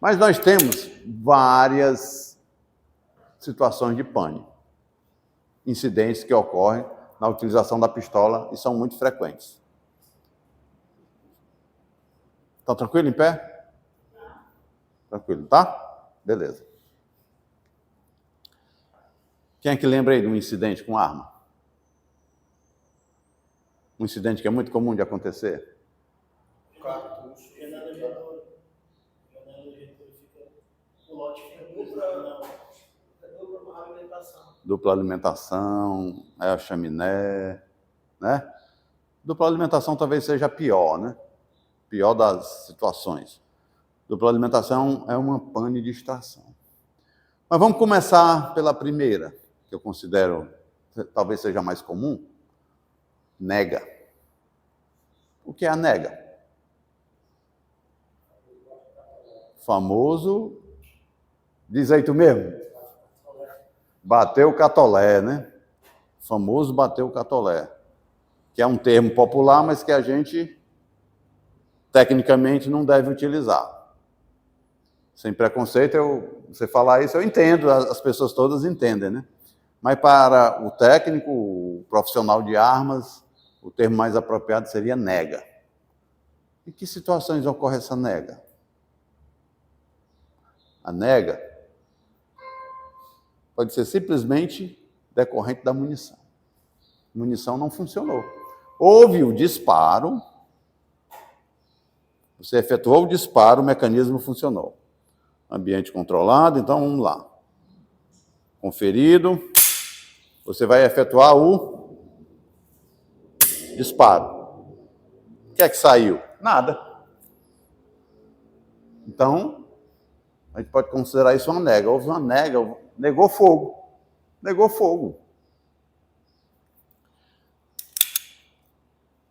Mas nós temos várias situações de pane, incidentes que ocorrem na utilização da pistola e são muito frequentes. Estão tranquilo em pé? Tranquilo, tá? Beleza. Quem é que lembra aí de um incidente com arma? Um incidente que é muito comum de acontecer? Cartucho. O lote fica dupla alimentação. Dupla alimentação, a chaminé, né? Dupla alimentação talvez seja pior, né? Pior das situações. Dupla alimentação é uma pane de extração. Mas vamos começar pela primeira, que eu considero talvez seja mais comum. Nega. O que é a nega? Famoso, diz aí tu mesmo, bateu o catolé, né? Famoso bateu o catolé, que é um termo popular, mas que a gente tecnicamente não deve utilizar. Sem preconceito, você falar isso, eu entendo, as pessoas todas entendem, né? Mas para o técnico, o profissional de armas, o termo mais apropriado seria nega. Em que situações ocorre essa nega? A nega pode ser simplesmente decorrente da munição. A munição não funcionou. Houve o disparo, você efetuou o disparo, o mecanismo funcionou. Ambiente controlado, então vamos lá. Conferido, você vai efetuar o disparo. O que é que saiu? Nada. Então, a gente pode considerar isso uma nega. Houve uma nega, negou fogo. Negou fogo.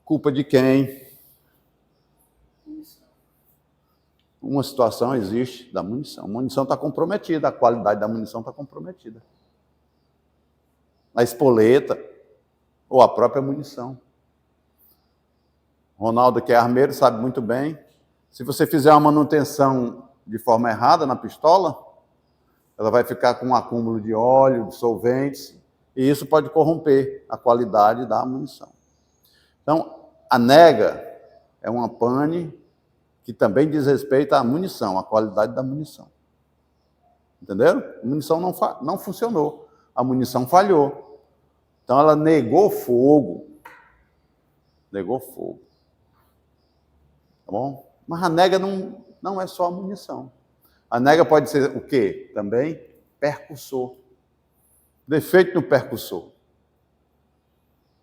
Culpa de quem? Uma situação existe da munição. A munição está comprometida, a qualidade da munição está comprometida. A espoleta ou a própria munição. Ronaldo, que é armeiro, sabe muito bem. Se você fizer uma manutenção de forma errada na pistola, ela vai ficar com um acúmulo de óleo, de solventes, e isso pode corromper a qualidade da munição. Então, a nega é uma pane que também diz respeito à munição, à qualidade da munição. Entenderam? A munição não funcionou, a munição falhou. Então, ela negou fogo. Negou fogo. Tá bom? Mas a nega não é só a munição. A nega pode ser o quê? Também percussor. Defeito no percussor.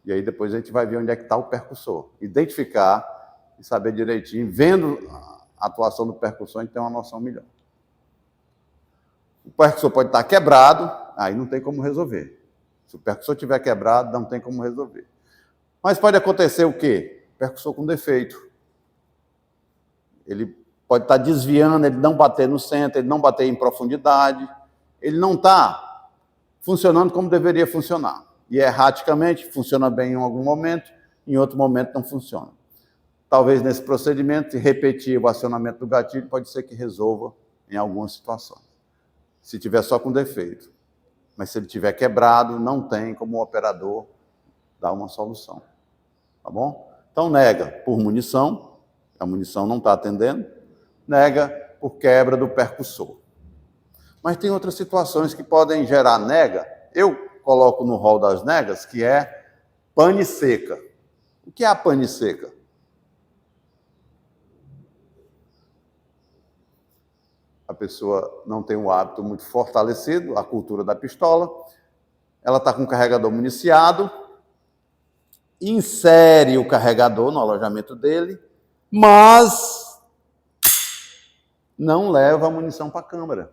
E aí depois a gente vai ver onde é que está o percussor. Identificar e saber direitinho. Vendo a atuação do percussor, a gente tem uma noção melhor. O percussor pode estar quebrado, aí não tem como resolver. Se o percussor estiver quebrado, não tem como resolver. Mas pode acontecer o quê? Percussor com defeito. Ele pode estar desviando, ele não bater no centro, ele não bater em profundidade, ele não está funcionando como deveria funcionar. E erraticamente funciona bem em algum momento, em outro momento não funciona. Talvez nesse procedimento, repetir o acionamento do gatilho pode ser que resolva em algumas situações. Se tiver só com defeito. Mas se ele tiver quebrado, não tem como o operador dar uma solução. Tá bom? Então nega por munição, a munição não está atendendo, nega por quebra do percussor. Mas tem outras situações que podem gerar nega. Eu coloco no rol das negas, que é pane seca. O que é a pane seca? A pessoa não tem um hábito muito fortalecido, a cultura da pistola, ela está com o carregador municiado, insere o carregador no alojamento dele, mas não leva a munição para a câmara.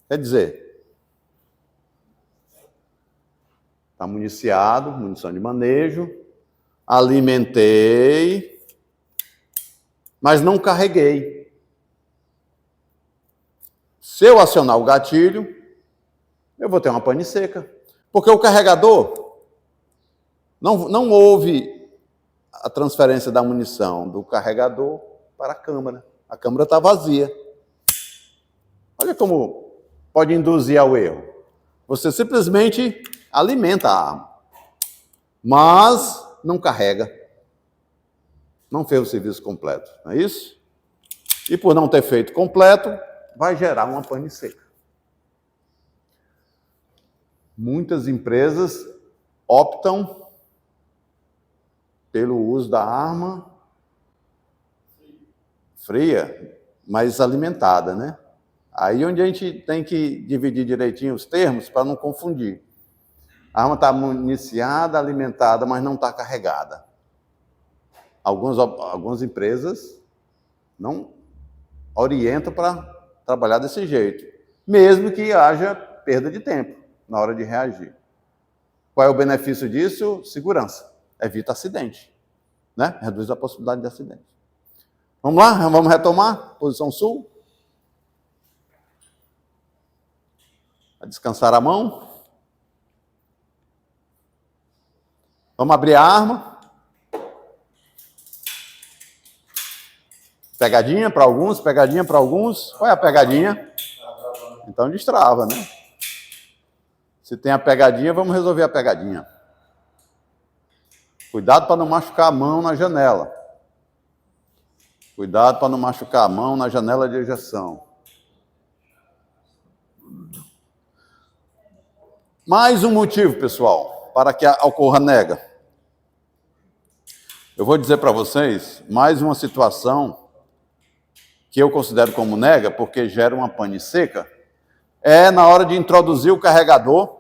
Quer dizer, está municiado, munição de manejo, alimentei, mas não carreguei. Se eu acionar o gatilho, eu vou ter uma pane seca. Porque o carregador, não houve a transferência da munição do carregador para a câmara. A câmara está vazia. Olha como pode induzir ao erro. Você simplesmente alimenta a arma, mas não carrega. Não fez o serviço completo, não é isso? E por não ter feito completo, vai gerar uma pane seca. Muitas empresas optam pelo uso da arma fria, mas alimentada, né? Aí onde a gente tem que dividir direitinho os termos para não confundir. A arma está municiada, alimentada, mas não está carregada. Algumas empresas não orientam para trabalhar desse jeito, mesmo que haja perda de tempo na hora de reagir. Qual é o benefício disso? Segurança. Evita acidente, né? Reduz a possibilidade de acidente. Vamos lá? Vamos retomar? Posição sul. Vai descansar a mão. Vamos abrir a arma. Pegadinha para alguns, pegadinha para alguns. Qual é a pegadinha? Então destrava, né? Se tem a pegadinha, vamos resolver a pegadinha. Cuidado para não machucar a mão na janela. Cuidado para não machucar a mão na janela de ejeção. Mais um motivo, pessoal, para que ocorra nega. Eu vou dizer para vocês mais uma situação que eu considero como nega, porque gera uma pane seca, é na hora de introduzir o carregador,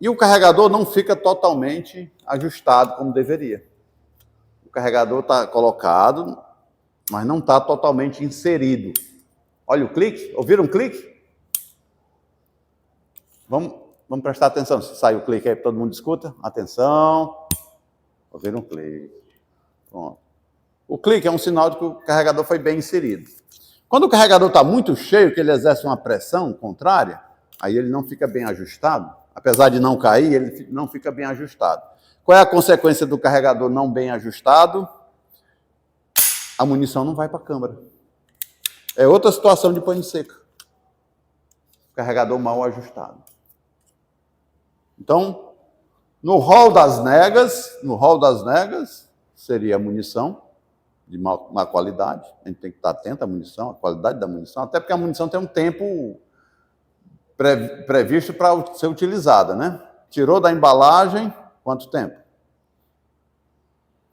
e o carregador não fica totalmente ajustado como deveria. O carregador está colocado, mas não está totalmente inserido. Olha o clique, ouviram um clique? Vamos prestar atenção, se sai o clique aí, todo mundo escuta. Atenção, ouviram um clique. Pronto. O clique é um sinal de que o carregador foi bem inserido. Quando o carregador está muito cheio, que ele exerce uma pressão contrária, aí ele não fica bem ajustado. Apesar de não cair, ele não fica bem ajustado. Qual é a consequência do carregador não bem ajustado? A munição não vai para a câmara. É outra situação de pane seca. Carregador mal ajustado. Então, no rol das negas, seria a munição de má qualidade. A gente tem que estar atento à munição, à qualidade da munição, até porque a munição tem um tempo previsto para ser utilizada, né? Tirou da embalagem, quanto tempo?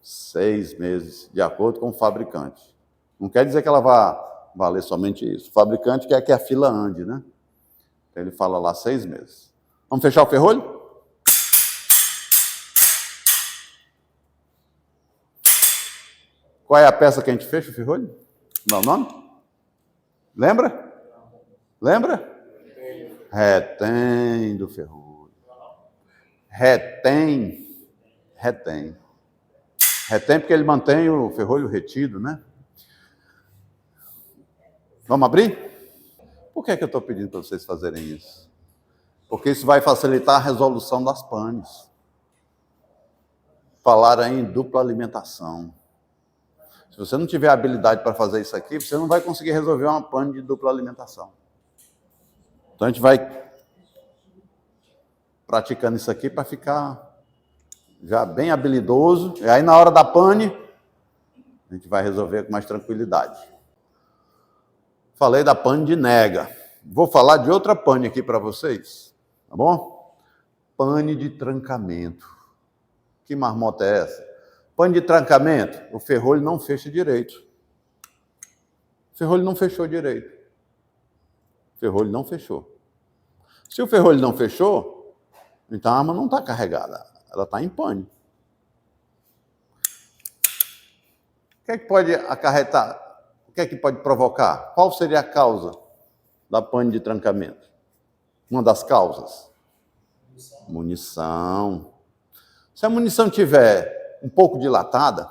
6 meses, de acordo com o fabricante. Não quer dizer que ela vá valer somente isso. O fabricante quer que a fila ande, né? Então ele fala lá 6 meses. Vamos fechar o ferrolho? Qual é a peça que a gente fecha o ferrolho? Não é o nome? Lembra? Lembra? Retém do ferrolho. Retém porque ele mantém o ferrolho retido, né? Vamos abrir? Por que eu estou pedindo para vocês fazerem isso? Porque isso vai facilitar a resolução das panes. Falar aí em dupla alimentação. Se você não tiver habilidade para fazer isso aqui, você não vai conseguir resolver uma pane de dupla alimentação. Então a gente vai praticando isso aqui para ficar já bem habilidoso. E aí na hora da pane, a gente vai resolver com mais tranquilidade. Falei da pane de nega. Vou falar de outra pane aqui para vocês, tá bom? Pane de trancamento. Que marmota é essa? Pane de trancamento, o ferrolho não fecha direito. O ferrolho não fechou direito. O ferrolho não fechou. Se o ferrolho não fechou, então a arma não está carregada, ela está em pane. O que é que pode acarretar? O que é que pode provocar? Qual seria a causa da pane de trancamento? Uma das causas? Munição. Se a munição tiver um pouco dilatada,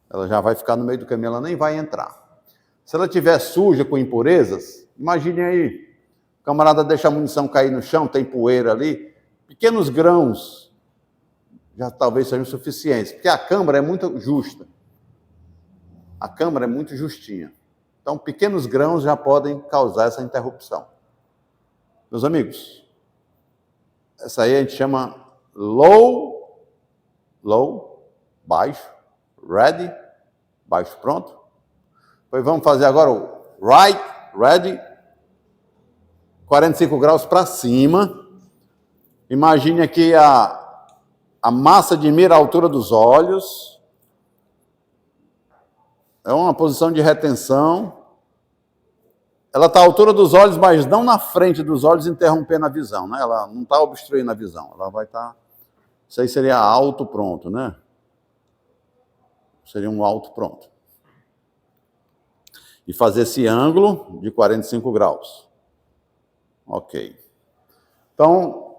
ela já vai ficar no meio do caminho, ela nem vai entrar. Se ela estiver suja com impurezas, imagine aí, o camarada deixa a munição cair no chão, tem poeira ali, pequenos grãos já talvez sejam suficientes, porque a câmara é muito justa. a câmara é muito justinha. Então, pequenos grãos já podem causar essa interrupção. Meus amigos, essa aí a gente chama low, baixo, ready, baixo pronto. Depois vamos fazer agora o right, ready, 45 graus para cima. Imagine aqui a massa de mira à altura dos olhos. É uma posição de retenção. Ela está à altura dos olhos, mas não na frente dos olhos, interrompendo a visão, né? Ela não está obstruindo a visão. Ela vai estar... Isso aí seria alto pronto, né? Seria um alto pronto. E fazer esse ângulo de 45 graus. Ok. Então,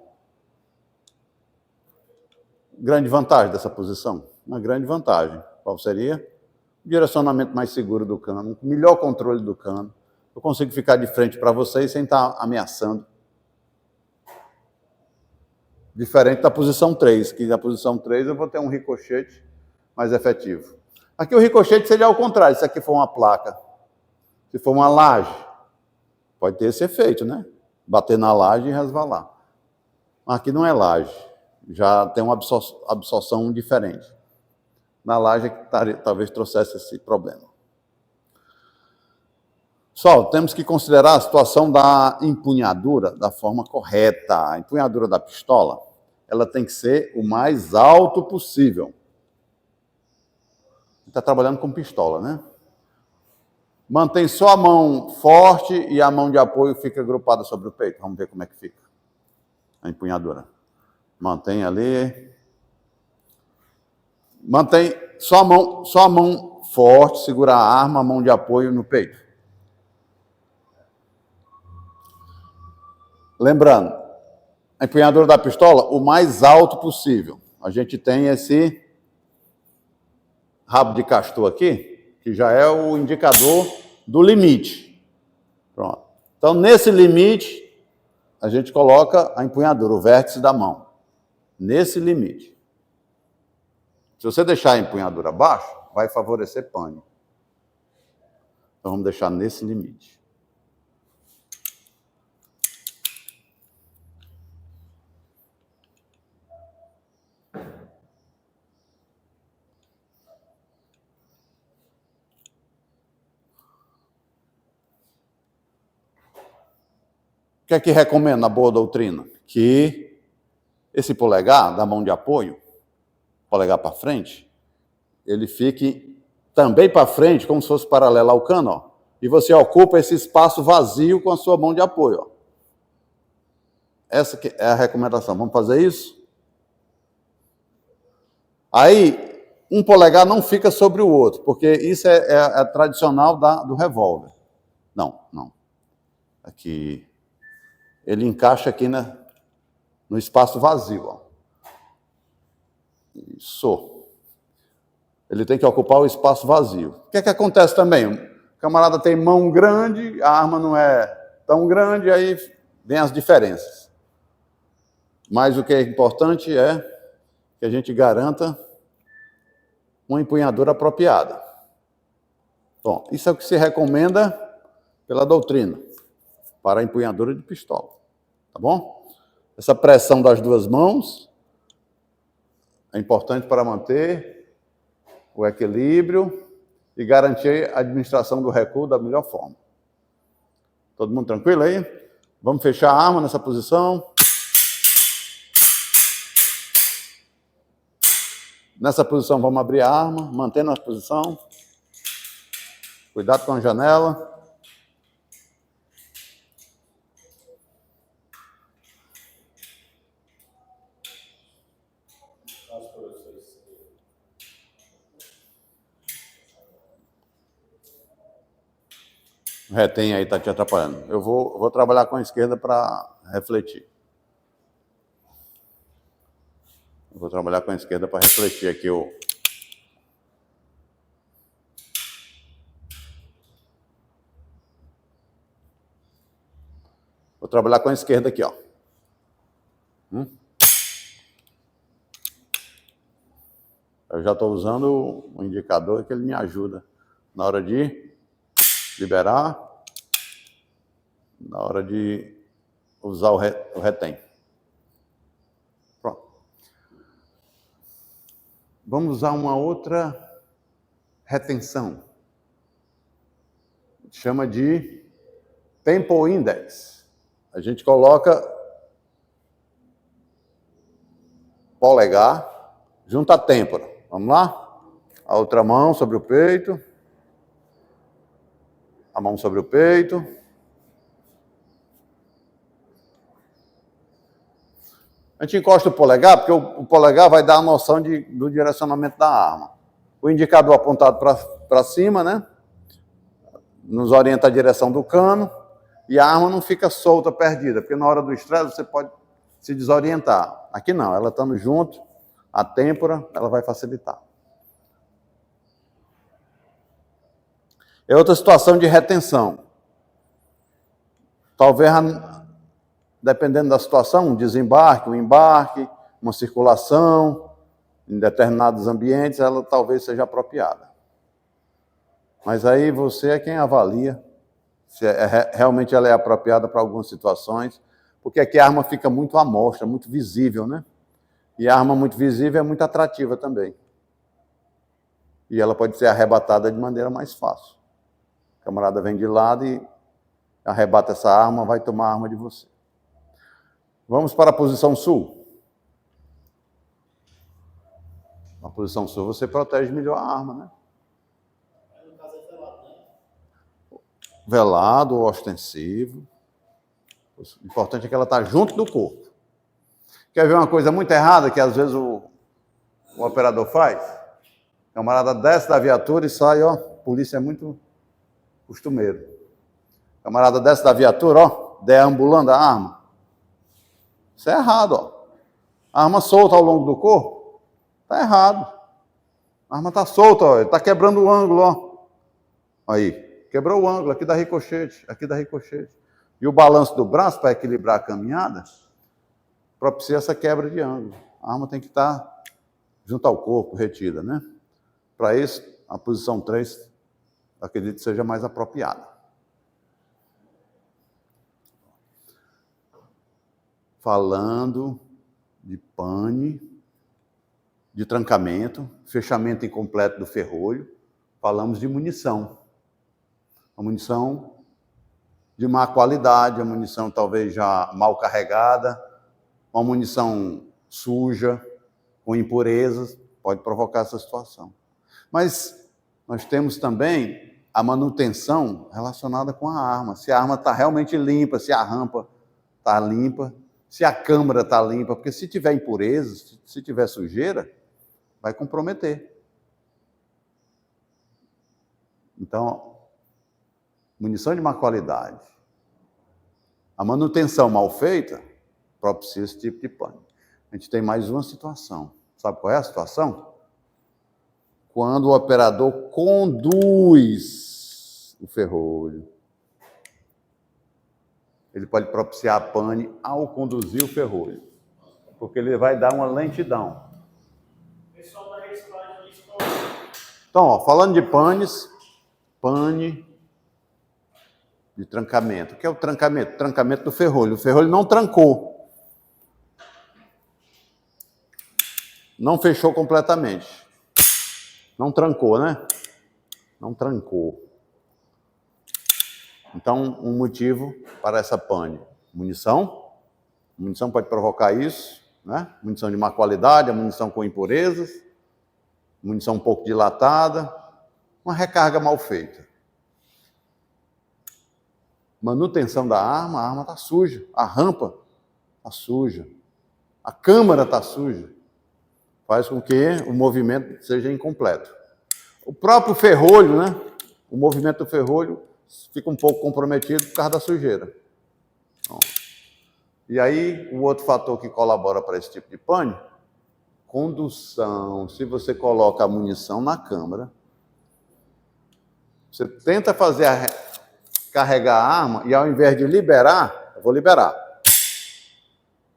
grande vantagem dessa posição? Uma grande vantagem. Qual seria? Direcionamento mais seguro do cano, melhor controle do cano. Eu consigo ficar de frente para vocês sem estar ameaçando. Diferente da posição 3, que na posição 3 eu vou ter um ricochete mais efetivo. Aqui o ricochete seria ao contrário, se aqui for uma placa, se for uma laje, pode ter esse efeito, né? Bater na laje e resvalar. Mas aqui não é laje, já tem uma absorção diferente. Na laje que talvez trouxesse esse problema. Pessoal, temos que considerar a situação da empunhadura da forma correta. A empunhadura da pistola, ela tem que ser o mais alto possível. Está trabalhando com pistola, né? Mantém só a mão forte e a mão de apoio fica agrupada sobre o peito. Vamos ver como é que fica a empunhadura. Mantém ali. Mantém só a mão forte, segura a arma, a mão de apoio no peito. Lembrando, a empunhadura da pistola, o mais alto possível. A gente tem esse rabo de castor aqui, que já é o indicador do limite. Pronto. Então, nesse limite, a gente coloca a empunhadura, o vértice da mão. Nesse limite. Se você deixar a empunhadura abaixo, vai favorecer pane. Então, vamos deixar nesse limite. O que é que recomenda a boa doutrina? Que esse polegar da mão de apoio, polegar para frente, ele fique também para frente, como se fosse paralelo ao cano, ó, e você ocupa esse espaço vazio com a sua mão de apoio. Ó. Essa que é a recomendação. Vamos fazer isso? Aí, um polegar não fica sobre o outro, porque isso é tradicional do revólver. Não. Aqui... Ele encaixa aqui no espaço vazio. Ó. Isso. Ele tem que ocupar o espaço vazio. O que é que acontece também? O camarada tem mão grande, a arma não é tão grande, aí vem as diferenças. Mas o que é importante é que a gente garanta uma empunhadura apropriada. Bom, isso é o que se recomenda pela doutrina para a empunhadura de pistola, tá bom? Essa pressão das duas mãos é importante para manter o equilíbrio e garantir a administração do recuo da melhor forma. Todo mundo tranquilo aí? Vamos fechar a arma nessa posição. Nessa posição vamos abrir a arma, mantendo a posição. Cuidado com a janela. O retém aí está te atrapalhando. Eu vou trabalhar com a esquerda para refletir. Eu vou trabalhar com a esquerda para refletir aqui o... Vou trabalhar com a esquerda aqui, ó. Eu já estou usando o indicador que ele me ajuda na hora de liberar, na hora de usar o retém. Pronto. Vamos usar uma outra retenção. Chama de Tempo Index. A gente coloca polegar junto à têmpora. Vamos lá? A outra mão sobre o peito. A mão sobre o peito. A gente encosta o polegar, porque o polegar vai dar a noção do direcionamento da arma. O indicador apontado para cima, né? Nos orienta a direção do cano. E a arma não fica solta, perdida, porque na hora do estresse você pode se desorientar. Aqui não, ela estando junto, a têmpora, ela vai facilitar. É outra situação de retenção. Talvez, dependendo da situação, um desembarque, um embarque, uma circulação, em determinados ambientes, ela talvez seja apropriada. Mas aí você é quem avalia se realmente ela é apropriada para algumas situações, porque aqui a arma fica muito à mostra, muito visível, né? E a arma muito visível é muito atrativa também. E ela pode ser arrebatada de maneira mais fácil. O camarada vem de lado e arrebata essa arma, vai tomar a arma de você. Vamos para a posição sul. Na posição sul você protege melhor a arma, né? No caso é velado, né? Velado ou ostensivo. O importante é que ela está junto do corpo. Quer ver uma coisa muito errada que às vezes o operador faz? O camarada desce da viatura e sai, ó. Polícia é muito costumeiro. O camarada desce da viatura, ó, deambulando a arma. Isso é errado, ó. A arma solta ao longo do corpo, tá errado. A arma tá solta, ó. Ele tá quebrando o ângulo, ó. Aí, quebrou o ângulo, aqui dá ricochete, aqui dá ricochete. E o balanço do braço, para equilibrar a caminhada, propicia essa quebra de ângulo. A arma tem que estar junto ao corpo, retida, né? Para isso, a posição 3, acredito que seja mais apropriada. Falando de pane, de trancamento, fechamento incompleto do ferrolho, falamos de munição. A munição de má qualidade, a munição talvez já mal carregada, uma munição suja, com impurezas, pode provocar essa situação. Mas nós temos também a manutenção relacionada com a arma. Se a arma está realmente limpa, se a rampa está limpa, se a câmara está limpa, porque se tiver impurezas, se tiver sujeira, vai comprometer. Então, munição de má qualidade, a manutenção mal feita, propicia esse tipo de pane. A gente tem mais uma situação. Sabe qual é a situação? Quando o operador conduz o ferrolho. Ele pode propiciar pane ao conduzir o ferrolho, porque ele vai dar uma lentidão. Pessoal da reciclagem diz que Então, ó, falando de panes, pane de trancamento. O que é o trancamento? Trancamento do ferrolho. O ferrolho não trancou. Não fechou completamente. Não trancou, né? Não trancou. Então, um motivo para essa pane. Munição. Munição pode provocar isso, né? Munição de má qualidade, a munição com impurezas, munição um pouco dilatada, uma recarga mal feita. Manutenção da arma, a arma está suja, a rampa está suja, a câmara está suja. Faz com que o movimento seja incompleto. O próprio ferrolho, né? O movimento do ferrolho fica um pouco comprometido por causa da sujeira. Bom, e aí, o outro fator que colabora para esse tipo de pane, condução. Se você coloca a munição na câmara, você tenta carregar a arma e ao invés de liberar, eu vou liberar.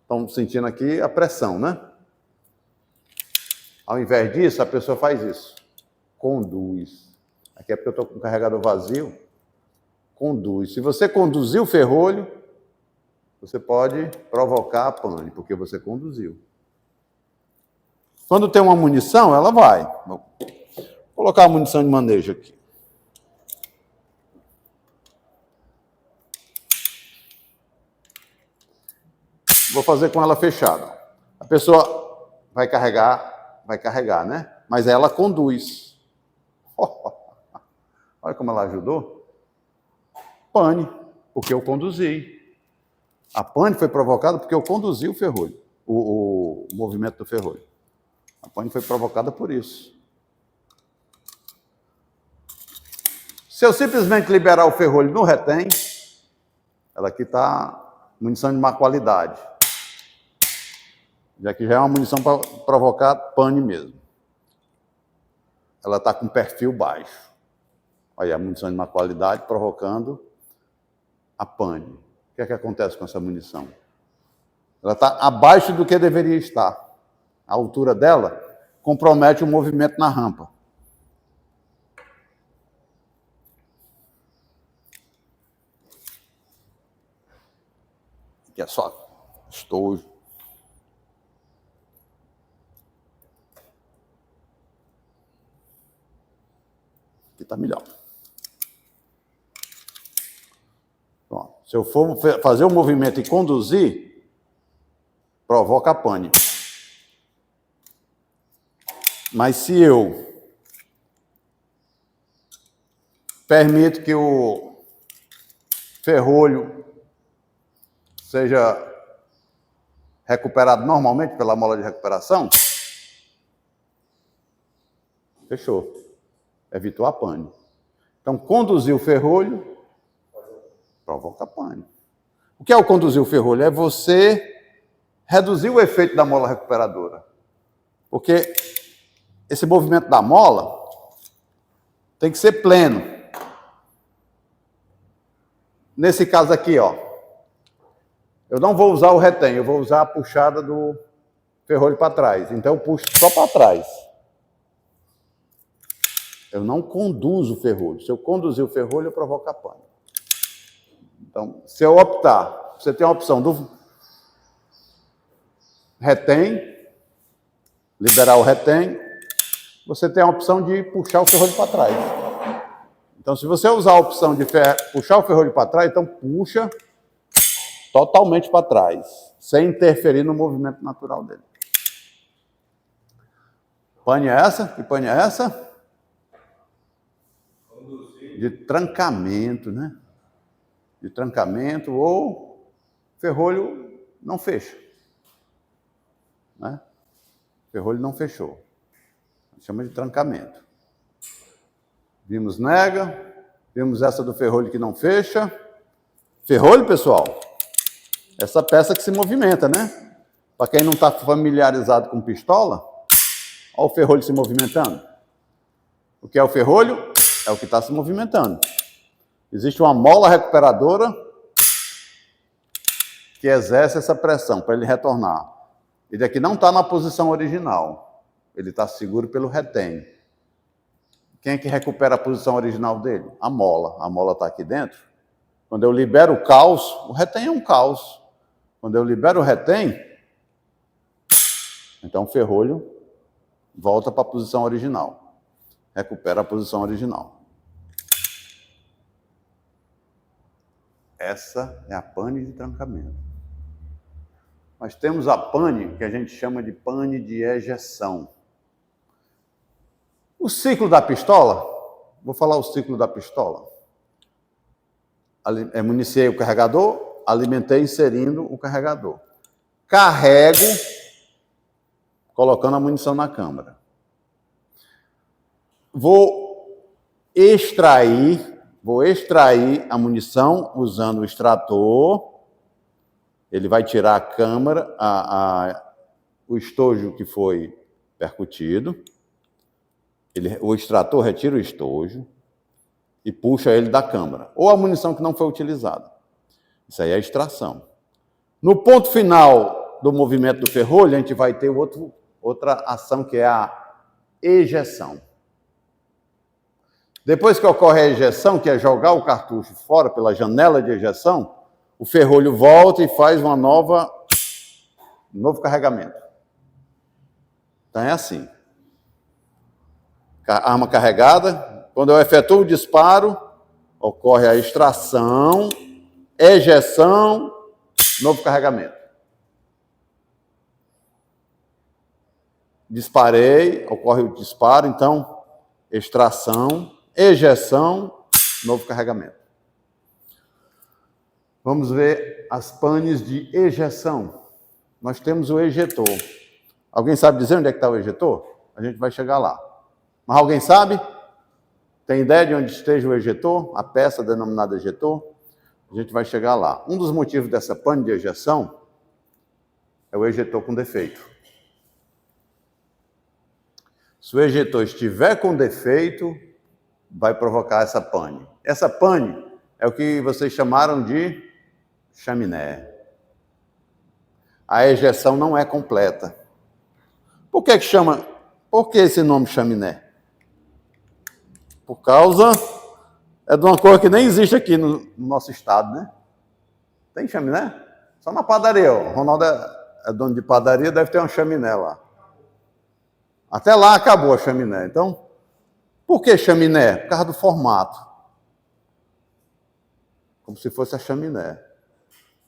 Estão sentindo aqui a pressão, né? Ao invés disso, a pessoa faz isso. Conduz. Aqui é porque eu estou com o carregador vazio. Conduz. Se você conduzir o ferrolho, você pode provocar a pane, porque você conduziu. Quando tem uma munição, ela vai. Vou colocar a munição de manejo aqui. Vou fazer com ela fechada. A pessoa vai carregar, né? Mas ela conduz. Olha como ela ajudou. Pane, porque eu conduzi. A pane foi provocada porque eu conduzi o ferrolho, o movimento do ferrolho. A pane foi provocada por isso. Se eu simplesmente liberar o ferrolho no retém, ela aqui está munição de má qualidade. Já que já é uma munição para provocar pane mesmo. Ela está com perfil baixo. Olha a munição de má qualidade provocando a pane. O que é que acontece com essa munição? Ela está abaixo do que deveria estar. A altura dela compromete o movimento na rampa. Aqui é só estojo. Aqui está melhor. Bom, se eu for fazer o movimento e conduzir, provoca a pane. Mas se eu permito que o ferrolho seja recuperado normalmente pela mola de recuperação, fechou. Evitou a pane. Então, conduzir o ferrolho provoca pane. O que é o conduzir o ferrolho? É você reduzir o efeito da mola recuperadora. Porque esse movimento da mola tem que ser pleno. Nesse caso aqui, ó, eu não vou usar o retém, eu vou usar a puxada do ferrolho para trás. Então eu puxo só para trás. Eu não conduzo o ferrolho. Se eu conduzir o ferrolho, eu provoco a pane. Então, se eu optar, você tem a opção do retém, liberar o retém, você tem a opção de puxar o ferrolho para trás. Então, se você usar a opção de puxar o ferrolho para trás, então puxa totalmente para trás, sem interferir no movimento natural dele. Pane é essa? Que pane é essa? De trancamento, né? De trancamento ou ferrolho não fecha. Né? Ferrolho não fechou. Chama de trancamento. Vimos nega, vimos essa do ferrolho que não fecha. Ferrolho, pessoal, essa peça que se movimenta, né? Para quem não está familiarizado com pistola, olha o ferrolho se movimentando. O que é o ferrolho? É o que está se movimentando. Existe uma mola recuperadora que exerce essa pressão para ele retornar. Ele aqui não está na posição original. Ele está seguro pelo retém. Quem é que recupera a posição original dele? A mola. A mola está aqui dentro. Quando eu libero o calço, o retém é um calço. Quando eu libero o retém, então o ferrolho volta para a posição original. Recupera a posição original. Essa é a pane de trancamento. Nós temos a pane que a gente chama de pane de ejeção. O ciclo da pistola, vou falar o ciclo da pistola. Municiei o carregador, alimentei inserindo o carregador. Carrego, colocando a munição na câmara. Vou extrair a munição usando o extrator. Ele vai tirar a câmara, o estojo que foi percutido. O extrator retira o estojo e puxa ele da câmara. Ou a munição que não foi utilizada. Isso aí é a extração. No ponto final do movimento do ferrolho, a gente vai ter outra ação que é a ejeção. Depois que ocorre a ejeção, que é jogar o cartucho fora pela janela de ejeção, o ferrolho volta e faz um novo carregamento. Então é assim. Arma carregada, quando eu efetuo o disparo, ocorre a extração, ejeção, novo carregamento. Disparei, ocorre o disparo, então, extração, ejeção, novo carregamento. Vamos ver as panes de ejeção. Nós temos o ejetor. Alguém sabe dizer onde é que está o ejetor? A gente vai chegar lá. Mas alguém sabe? Tem ideia de onde esteja o ejetor? A peça denominada ejetor? A gente vai chegar lá. Um dos motivos dessa pane de ejeção é o ejetor com defeito. Se o ejetor estiver com defeito, vai provocar essa pane. Essa pane é o que vocês chamaram de chaminé. A ejeção não é completa. Por que chama? Por que esse nome chaminé? Por causa de uma cor que nem existe aqui no nosso estado, né? Tem chaminé? Só na padaria. O Ronaldo é dono de padaria, deve ter uma chaminé lá. Até lá acabou a chaminé. Então, por que chaminé? Por causa do formato. Como se fosse a chaminé.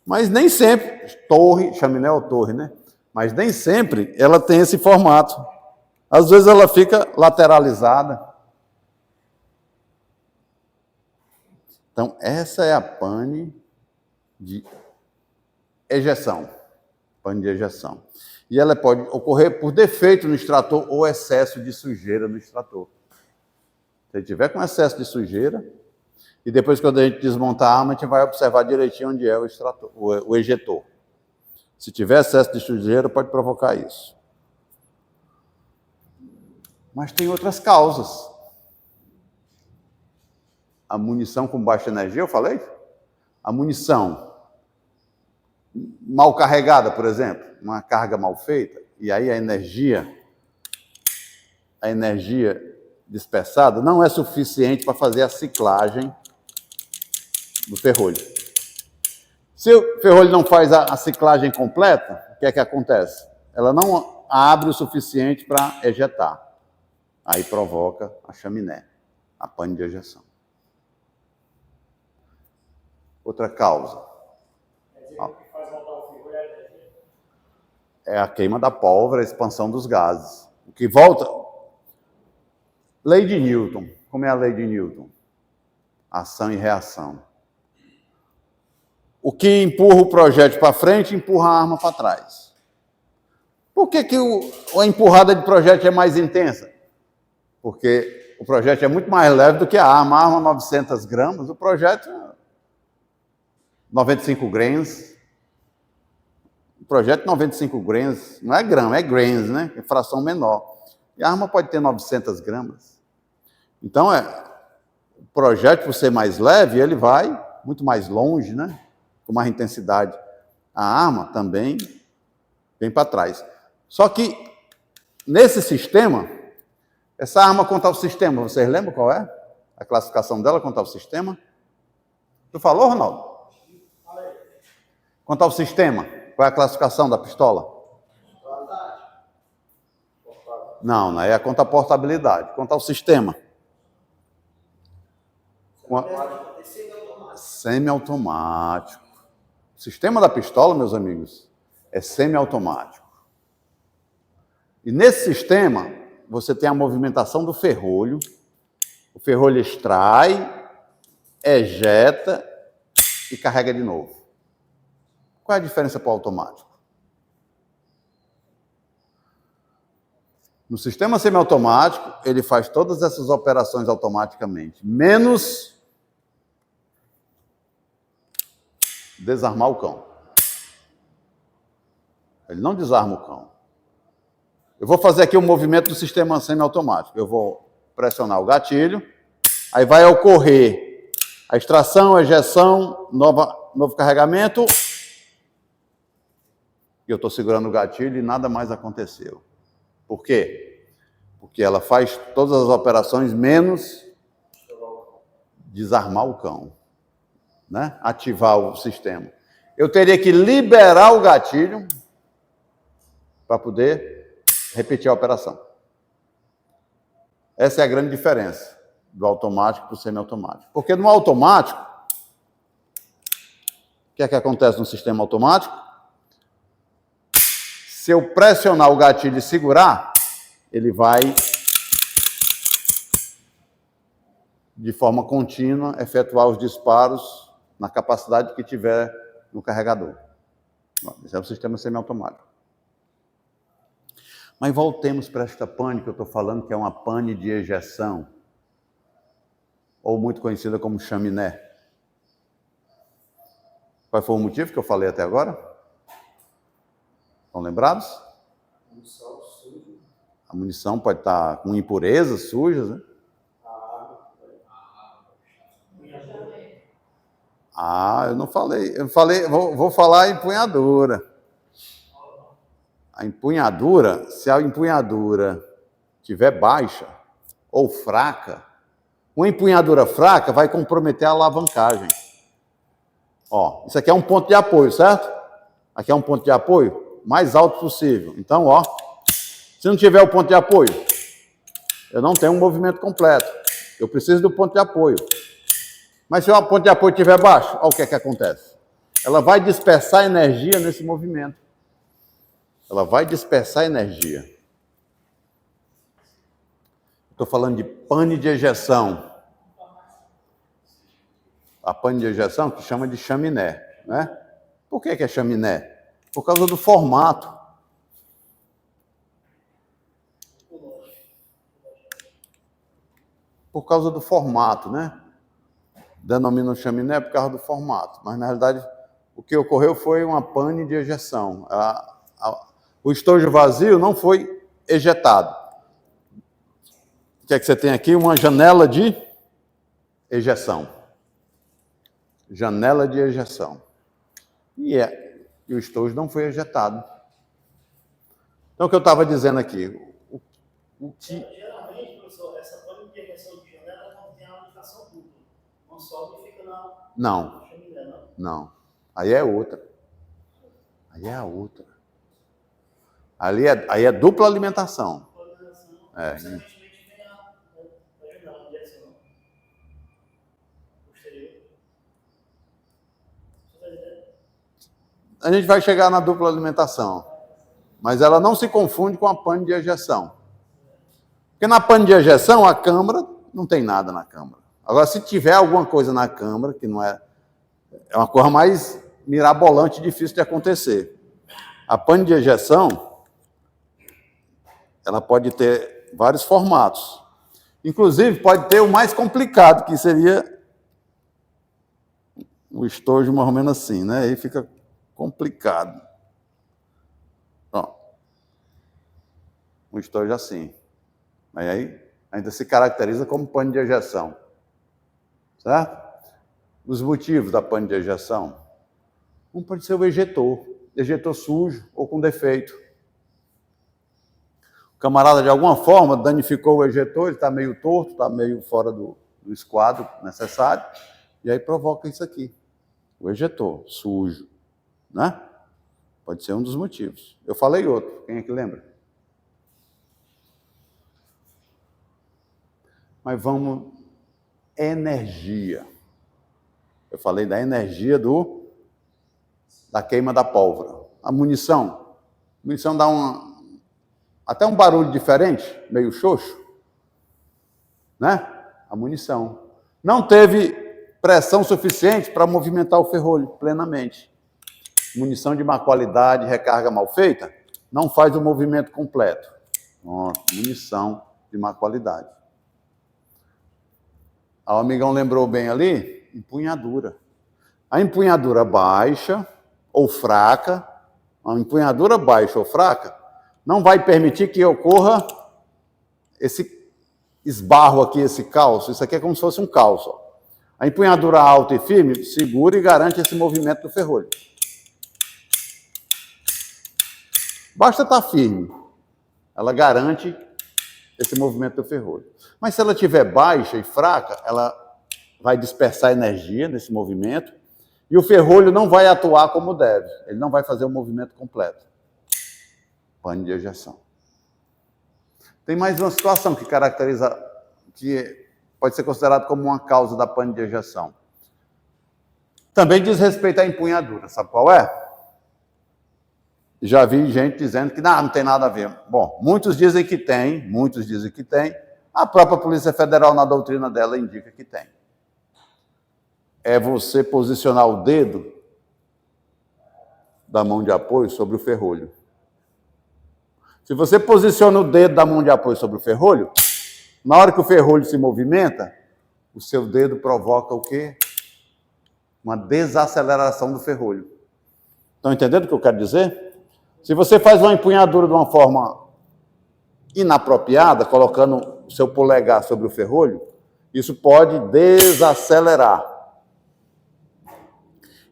Mas nem sempre, torre, chaminé ou torre, né? Mas nem sempre ela tem esse formato. Às vezes ela fica lateralizada. Então, essa é a pane de ejeção. Pane de ejeção. E ela pode ocorrer por defeito no extrator ou excesso de sujeira no extrator. Se ele tiver com excesso de sujeira, e depois, quando a gente desmontar a arma, a gente vai observar direitinho onde é o extrator, o ejetor. Se tiver excesso de sujeira, pode provocar isso. Mas tem outras causas. A munição com baixa energia, eu falei? A munição mal carregada, por exemplo, uma carga mal feita, e aí a energia dispersada não é suficiente para fazer a ciclagem do ferrolho. Se o ferrolho não faz a ciclagem completa, o que é que acontece? Ela não abre o suficiente para ejetar. Aí provoca a chaminé, a pane de ejeção. Outra causa. É a queima da pólvora, a expansão dos gases. O que volta... Lei de Newton. Como é a lei de Newton? Ação e reação. O que empurra o projétil para frente, empurra a arma para trás. Por que a empurrada de projétil é mais intensa? Porque o projétil é muito mais leve do que a arma. A arma 900 gramas, o projétil 95 grains. O projétil 95 grains, não é grama, é grains, né? É fração menor. E a arma pode ter 900 gramas. Então, o projétil, por ser mais leve, ele vai muito mais longe, né? Com mais intensidade. A arma também vem para trás. Só que, nesse sistema, essa arma quanto ao sistema, vocês lembram qual é? A classificação dela quanto ao sistema? Tu falou, Ronaldo? Quanto ao sistema, qual é a classificação da pistola? Não é quanto à portabilidade. Quanto ao sistema? Semiautomático. O sistema da pistola, meus amigos, é semiautomático. E nesse sistema, você tem a movimentação do ferrolho. O ferrolho extrai, ejeta e carrega de novo. Qual é a diferença para o automático? No sistema semiautomático, ele faz todas essas operações automaticamente, menos desarmar o cão. Ele não desarma o cão. Eu vou fazer aqui o movimento do sistema semiautomático. Eu vou pressionar o gatilho, aí vai ocorrer a extração, a ejeção, novo carregamento, e eu estou segurando o gatilho e nada mais aconteceu. Por quê? Porque ela faz todas as operações menos desarmar o cão, né? Ativar o sistema. Eu teria que liberar o gatilho para poder repetir a operação. Essa é a grande diferença do automático para o semiautomático. Porque no automático, o que é que acontece no sistema automático? Se eu pressionar o gatilho e segurar, ele vai, de forma contínua, efetuar os disparos na capacidade que tiver no carregador. Esse é o sistema semiautomático. Mas voltemos para esta pane que eu estou falando, que é uma pane de ejeção, ou muito conhecida como chaminé. Qual foi o motivo que eu falei até agora? Estão lembrados? Munição suja. A munição pode estar com impurezas sujas, né? Eu não falei. Eu falei, vou falar a empunhadura. A empunhadura, se a empunhadura estiver baixa ou fraca, uma empunhadura fraca vai comprometer a alavancagem. Ó, isso aqui é um ponto de apoio, certo? Aqui é um ponto de apoio mais alto possível. Então, ó, se não tiver o ponto de apoio, eu não tenho um movimento completo. Eu preciso do ponto de apoio. Mas se o ponto de apoio estiver baixo, olha o que é que acontece. Ela vai dispersar energia nesse movimento. Ela vai dispersar energia. Estou falando de pane de ejeção. A pane de ejeção que chama de chaminé, né? Por que é chaminé? Por causa do formato. Por causa do formato, né? Denominam chaminé por causa do formato. Mas, na realidade, o que ocorreu foi uma pane de ejeção. O estojo vazio não foi ejetado. O que é que você tem aqui? Uma janela de ejeção. Janela de ejeção. E o estojo não foi ejetado. Então, o que eu estava dizendo aqui? Geralmente, professor, essa pane de ejeção de janela não tem a aplicação dupla. Não sobe e fica na chaminé, não? Não. Aí é outra. Aí é a outra. Aí é dupla alimentação. Consequentemente, vem a janela de ejeção. Posterior. A gente vai chegar na dupla alimentação. Mas ela não se confunde com a pane de ejeção. Porque na pane de ejeção, a câmara, não tem nada na câmara. Agora, se tiver alguma coisa na câmara, que não é uma coisa mais mirabolante, difícil de acontecer. A pane de ejeção, ela pode ter vários formatos. Inclusive, pode ter o mais complicado, que seria o estojo mais ou menos assim, né? Aí fica complicado. Ó, o estojo assim. Mas aí ainda se caracteriza como pane de ejeção. Certo? Os motivos da pane de ejeção. Um pode ser o ejetor sujo ou com defeito. O camarada, de alguma forma, danificou o ejetor, ele está meio torto, está meio fora do esquadro necessário, e aí provoca isso aqui. O ejetor sujo, né? Pode ser um dos motivos. Eu falei outro, quem é que lembra? Mas vamos... energia. Eu falei da energia da queima da pólvora. A munição dá até um barulho diferente, meio xoxo, né? A munição. Não teve pressão suficiente para movimentar o ferrolho plenamente. Munição de má qualidade, recarga mal feita, não faz o movimento completo. Munição de má qualidade. O amigão lembrou bem ali, empunhadura. A empunhadura baixa ou fraca, a empunhadura baixa ou fraca, não vai permitir que ocorra esse esbarro aqui, esse calço. Isso aqui é como se fosse um calço. Ó. A empunhadura alta e firme segura e garante esse movimento do ferrolho. Basta estar firme. Ela garante esse movimento do ferrolho. Mas se ela estiver baixa e fraca, ela vai dispersar energia nesse movimento, e o ferrolho não vai atuar como deve, ele não vai fazer o movimento completo. Pane de ejeção. Tem mais uma situação que caracteriza, que pode ser considerado como uma causa da pane de ejeção. Também diz respeito à empunhadura, sabe qual é? Já vi gente dizendo que não tem nada a ver. Bom, muitos dizem que tem, a própria Polícia Federal, na doutrina dela, indica que tem. É você posicionar o dedo da mão de apoio sobre o ferrolho. Se você posiciona o dedo da mão de apoio sobre o ferrolho, na hora que o ferrolho se movimenta, o seu dedo provoca o quê? Uma desaceleração do ferrolho. Estão entendendo o que eu quero dizer? Se você faz uma empunhadura de uma forma inapropriada, colocando o seu polegar sobre o ferrolho, isso pode desacelerar.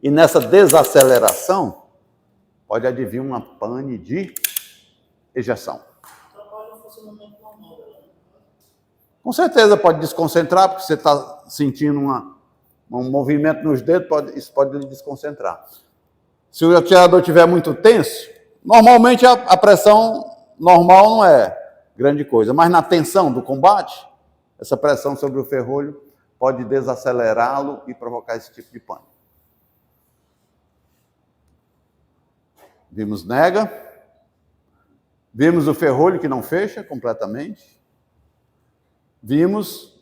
E nessa desaceleração, pode advir uma pane de ejeção. Com certeza pode desconcentrar, porque você está sentindo um movimento nos dedos, isso pode lhe desconcentrar. Se o atirador estiver muito tenso, normalmente a pressão normal não é grande coisa, mas na tensão do combate, essa pressão sobre o ferrolho pode desacelerá-lo e provocar esse tipo de pane. Vimos nega, vimos o ferrolho que não fecha completamente, vimos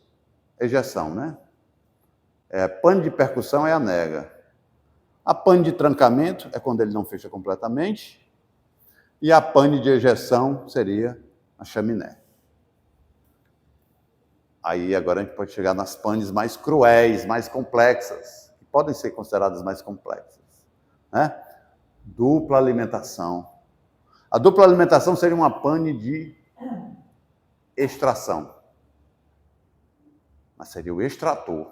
ejeção, né? Pane de percussão é a nega. A pane de trancamento é quando ele não fecha completamente, e a pane de ejeção seria a chaminé. Aí agora a gente pode chegar nas panes mais cruéis, mais complexas, que podem ser consideradas mais complexas, né? Dupla alimentação. A dupla alimentação seria uma pane de extração. Mas seria o extrator.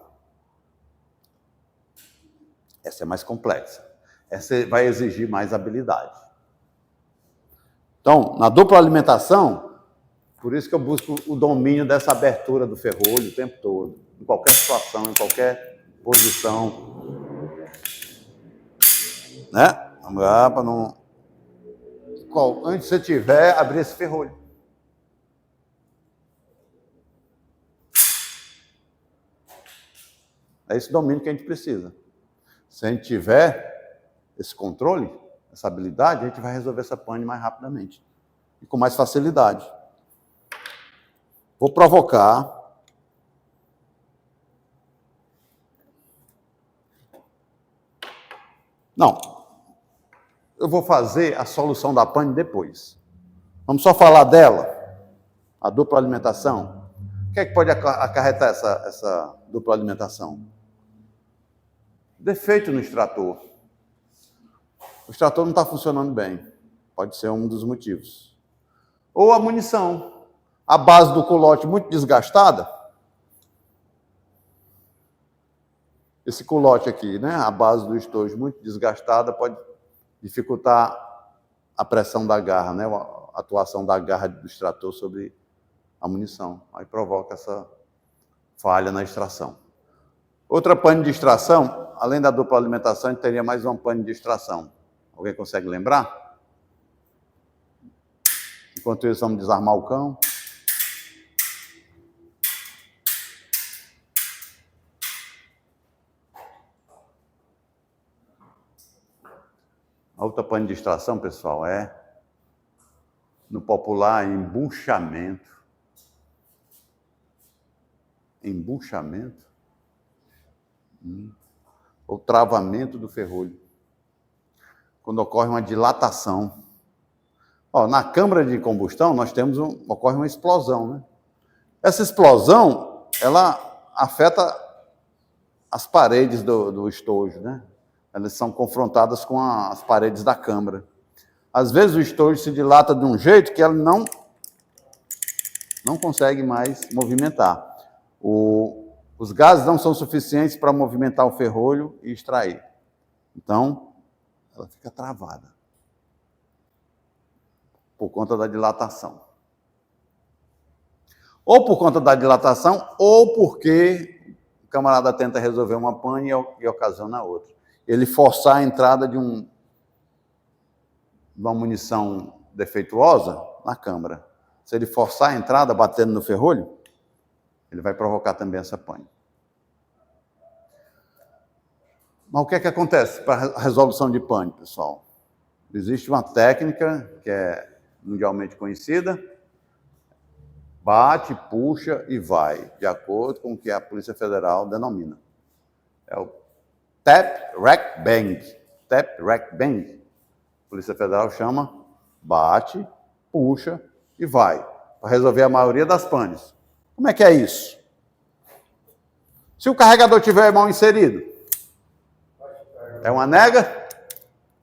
Essa é mais complexa. Essa vai exigir mais habilidade. Então, na dupla alimentação, por isso que eu busco o domínio dessa abertura do ferrolho o tempo todo. Em qualquer situação, em qualquer posição. Né? Vamos lá, para não... Antes você tiver, abrir esse ferrolho. É esse domínio que a gente precisa. Se a gente tiver esse controle, essa habilidade, a gente vai resolver essa pane mais rapidamente e com mais facilidade. Vou provocar. Não. Eu vou fazer a solução da pane depois. Vamos só falar dela, a dupla alimentação. O que é que pode acarretar essa dupla alimentação? Defeito no extrator. O extrator não está funcionando bem. Pode ser um dos motivos. Ou a munição. A base do culote muito desgastada. Esse culote aqui, né? A base do estojo muito desgastada pode dificultar a pressão da garra, né? A atuação da garra do extrator sobre a munição. Aí provoca essa falha na extração. Outra pane de extração, além da dupla alimentação, a gente teria mais uma pane de extração. Alguém consegue lembrar? Enquanto isso, vamos desarmar o cão. A outra pane de extração, pessoal, é, no popular, embuchamento. Embuchamento. Ou travamento do ferrolho. Quando ocorre uma dilatação. Na câmara de combustão, nós temos ocorre uma explosão, né? Essa explosão, ela afeta as paredes do estojo, né? Elas são confrontadas com as paredes da câmara. Às vezes o estojo se dilata de um jeito que ela não consegue mais movimentar. Os gases não são suficientes para movimentar o ferrolho e extrair. Então, ela fica travada. Por conta da dilatação. Ou por conta da dilatação, ou porque camarada tenta resolver uma pane e ocasiona outra. Ele forçar a entrada de uma munição defeituosa na câmara. Se ele forçar a entrada batendo no ferrolho, ele vai provocar também essa pane. Mas o que é que acontece para a resolução de pane, pessoal? Existe uma técnica que é mundialmente conhecida: bate, puxa e vai, de acordo com o que a Polícia Federal denomina. É o tap, rack, bang. Tap, rack, bang. A Polícia Federal chama bate, puxa e vai, para resolver a maioria das panes. Como é que é isso? Se o carregador tiver mal inserido, é uma nega?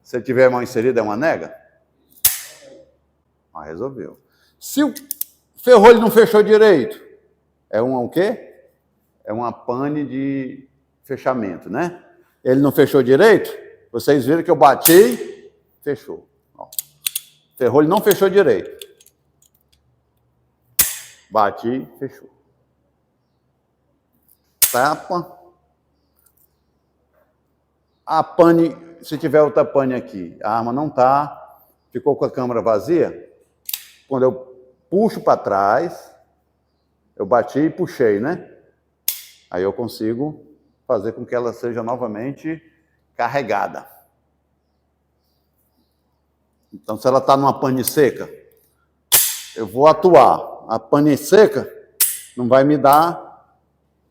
Se tiver mal inserido, é uma nega? Ah, resolveu. Se o ferrolho não fechou direito, é uma o quê? É uma pane de fechamento, né? Ele não fechou direito, vocês viram que eu bati, fechou. Ó. Ferrolho não fechou direito. Bati, fechou. Tapa. A pane, se tiver outra pane aqui, a arma não está, ficou com a câmara vazia, quando eu puxo para trás, eu bati e puxei, né? Aí eu consigo fazer com que ela seja novamente carregada. Então, se ela está numa pane seca, eu vou atuar. A pane seca não vai me dar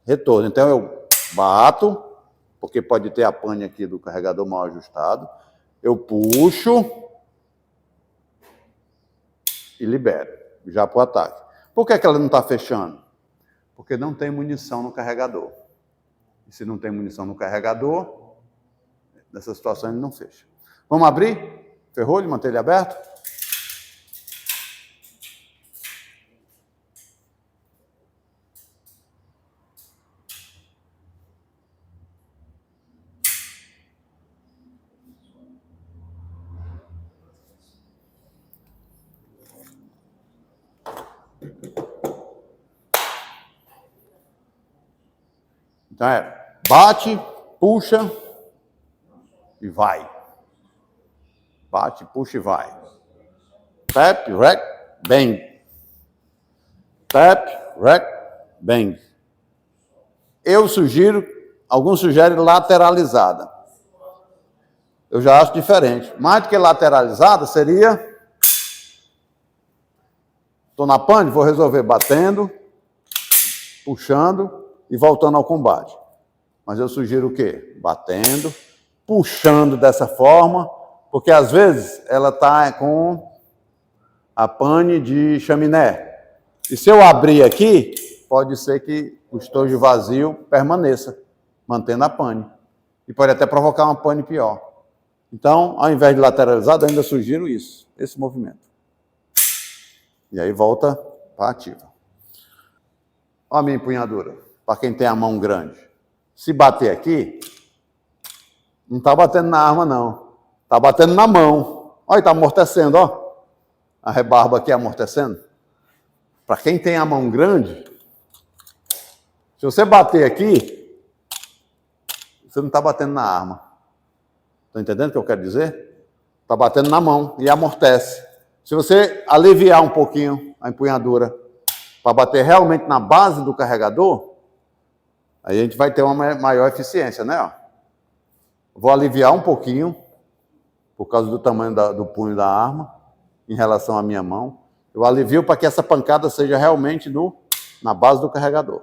retorno. Então, eu bato, porque pode ter a pane aqui do carregador mal ajustado. Eu puxo e libero, já para o ataque. Por que ela não está fechando? Porque não tem munição no carregador. E se não tem munição no carregador, nessa situação ele não fecha. Vamos abrir? Ferrolho, manter ele aberto? Então bate, puxa e vai. Bate, puxa e vai. Tap, rack, bang. Tap, rack, bang. Eu sugiro, alguns sugerem lateralizada. Eu já acho diferente. Mais do que lateralizada seria... Estou na pane, vou resolver batendo, puxando e voltando ao combate. Mas eu sugiro o quê? Batendo, puxando dessa forma, porque às vezes ela está com a pane de chaminé. E se eu abrir aqui, pode ser que o estojo vazio permaneça, mantendo a pane. E pode até provocar uma pane pior. Então, ao invés de lateralizado, eu ainda sugiro isso, esse movimento. E aí volta para ativa. Olha a minha empunhadura, para quem tem a mão grande. Se bater aqui, não está batendo na arma, não. Está batendo na mão. Olha, está amortecendo, ó. A rebarba aqui amortecendo. Para quem tem a mão grande, se você bater aqui, você não está batendo na arma. Está entendendo o que eu quero dizer? Está batendo na mão e amortece. Se você aliviar um pouquinho a empunhadura para bater realmente na base do carregador, aí a gente vai ter uma maior eficiência, né? Ó. Vou aliviar um pouquinho, por causa do tamanho do punho da arma, em relação à minha mão. Eu alivio para que essa pancada seja realmente na base do carregador.